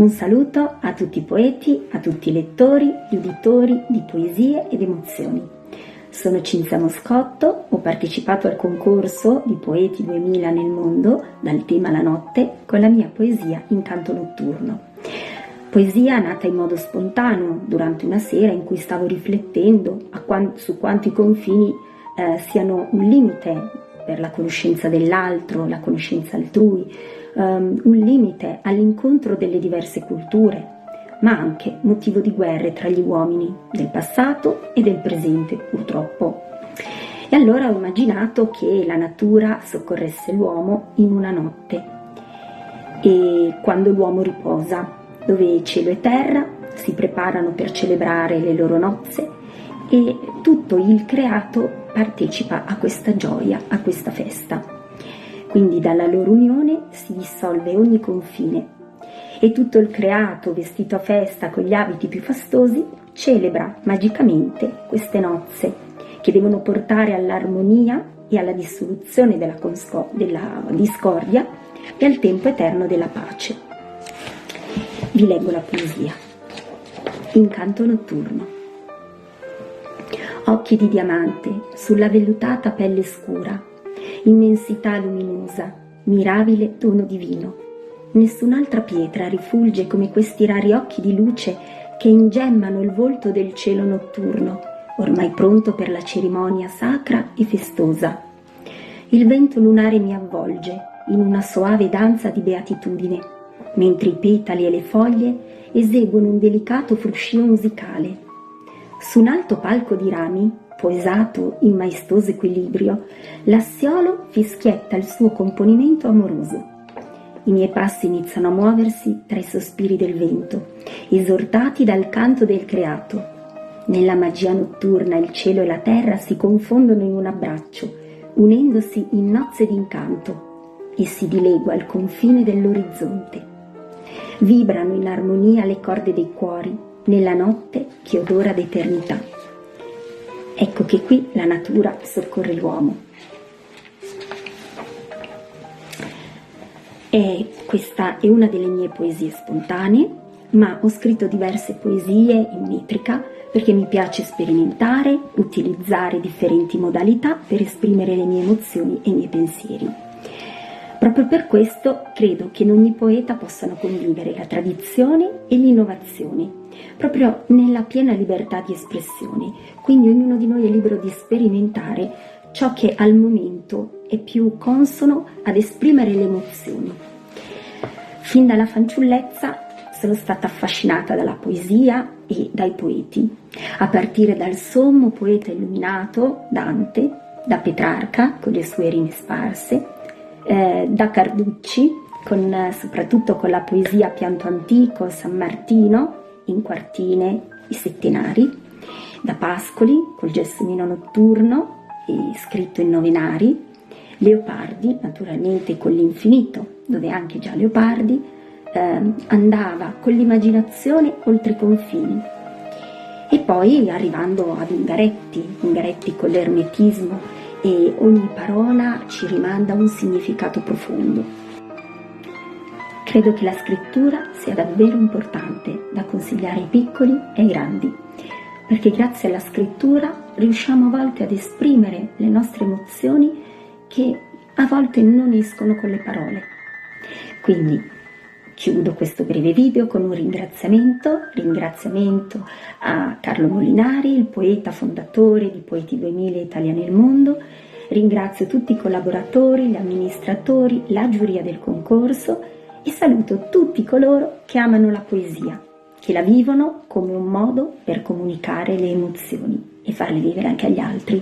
Un saluto a tutti i poeti, a tutti i lettori, gli uditori di poesie ed emozioni. Sono Cinzia Moscotto, ho partecipato al concorso di Poeti 2000 nel mondo, dal tema La notte, con la mia poesia Incanto notturno. Poesia nata in modo spontaneo durante una sera in cui stavo riflettendo su quanto i confini siano un limite per la conoscenza dell'altro, la conoscenza altrui, un limite all'incontro delle diverse culture, ma anche motivo di guerre tra gli uomini del passato e del presente, purtroppo. E allora ho immaginato che la natura soccorresse l'uomo in una notte, e quando l'uomo riposa, dove cielo e terra si preparano per celebrare le loro nozze e tutto il creato partecipa a questa gioia, a questa festa. Quindi dalla loro unione si dissolve ogni confine e tutto il creato, vestito a festa con gli abiti più fastosi, celebra magicamente queste nozze che devono portare all'armonia e alla dissoluzione della discordia e al tempo eterno della pace. Vi leggo la poesia. Incanto notturno. Occhi di diamante sulla vellutata pelle scura, immensità luminosa, mirabile dono divino. Nessun'altra pietra rifulge come questi rari occhi di luce che ingemmano il volto del cielo notturno, ormai pronto per la cerimonia sacra e festosa. Il vento lunare mi avvolge in una soave danza di beatitudine, mentre i petali e le foglie eseguono un delicato fruscio musicale. Su un alto palco di rami, posato in maestoso equilibrio, l'assiolo fischietta il suo componimento amoroso. I miei passi iniziano a muoversi tra i sospiri del vento, esortati dal canto del creato. Nella magia notturna il cielo e la terra si confondono in un abbraccio, unendosi in nozze d'incanto, e si dilegua al confine dell'orizzonte. Vibrano in armonia le corde dei cuori, nella notte che odora d'eternità. Ecco che qui la natura soccorre l'uomo. E questa è una delle mie poesie spontanee, ma ho scritto diverse poesie in metrica perché mi piace sperimentare, utilizzare differenti modalità per esprimere le mie emozioni e i miei pensieri. Proprio per questo credo che in ogni poeta possano convivere la tradizione e l'innovazione, proprio nella piena libertà di espressione. Quindi ognuno di noi è libero di sperimentare ciò che al momento è più consono ad esprimere le emozioni. Fin dalla fanciullezza sono stata affascinata dalla poesia e dai poeti, a partire dal sommo poeta illuminato Dante, da Petrarca con le sue rime sparse, da Carducci, soprattutto con la poesia Pianto Antico, San Martino, in quartine, i settenari, da Pascoli col Gelsomino notturno, scritto in novenari, Leopardi, naturalmente con l'Infinito, dove anche già Leopardi andava con l'immaginazione oltre i confini. E poi arrivando ad Ungaretti con l'ermetismo, e ogni parola ci rimanda a un significato profondo. Credo che la scrittura sia davvero importante da consigliare ai piccoli e ai grandi, perché grazie alla scrittura riusciamo a volte ad esprimere le nostre emozioni che a volte non escono con le parole. Quindi chiudo questo breve video con un ringraziamento a Carlo Molinari, il poeta fondatore di Poeti 2000 Italia nel mondo. Ringrazio tutti i collaboratori, gli amministratori, la giuria del concorso e saluto tutti coloro che amano la poesia, che la vivono come un modo per comunicare le emozioni e farle vivere anche agli altri.